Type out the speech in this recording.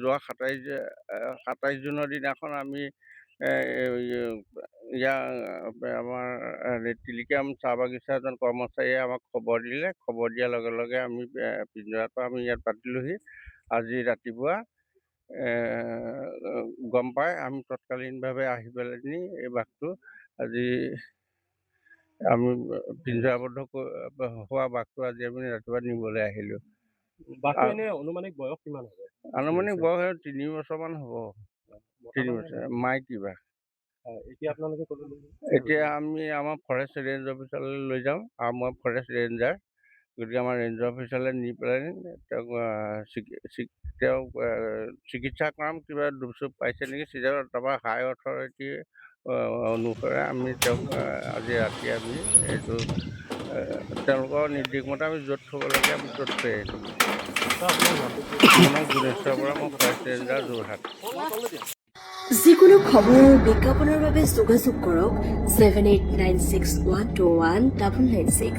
যোৱা ২৭ জুনৰ দিনাখন আমি আমাৰ টিলিকাম চাহ বাগিচা এজন কৰ্মচাৰীয়ে আমাক খবৰ দিলে। খবৰ দিয়াৰ লগে লগে আমি পিঞ্জৰাটো আমি ইয়াত পাতিলোহি। আজি ৰাতিপুৱা গম পাই আমি তৎকালীনভাৱে আহি পেলাই এই বাঘটো আজি আমি পিঞ্জৰাবদ্ধ হোৱা বাঘটো আজি আমি ৰাতিপুৱা নিবলৈ আহিলোঁ। বাঘটো এনে আনুমানিক বয়স কিমান হ'ব? আনুমানিক বয়স ৩ বছৰমান হ'ব। ৩ বছৰ মাইকী বাঘ। এতিয়া আপোনালোকে ক'লৈ লৈ যাব? এতিয়া আমি আমাৰ ফৰেষ্ট ৰেঞ্জ অফিচাৰলৈ লৈ যাম আৰু মই ফৰেষ্ট ৰেঞ্জাৰ, গতিকে আমাৰ ৰেঞ্জ অফিচাৰলৈ নি পেলাই তেওঁক চিকিৎসা কৰাম। কিবা দুখ চুখ পাইছে নেকি, তাৰপৰা হাই অথৰিটি অনুসাৰে আমি তেওঁক আজি ৰাতি আমি এইটো তেওঁলোকৰ নিৰ্দেশ মতে আমি য'ত থ'ব লাগে আমি ত'ত থৈ আহিলোঁ। মোৰ নাম গুণেশ্বৰ বৰা, মই ফৰেষ্ট ৰেঞ্জাৰ, যোৰহাট। যিকোনো খবৰৰ বিজ্ঞাপনৰ বাবে যোগাযোগ কৰক 7896121996।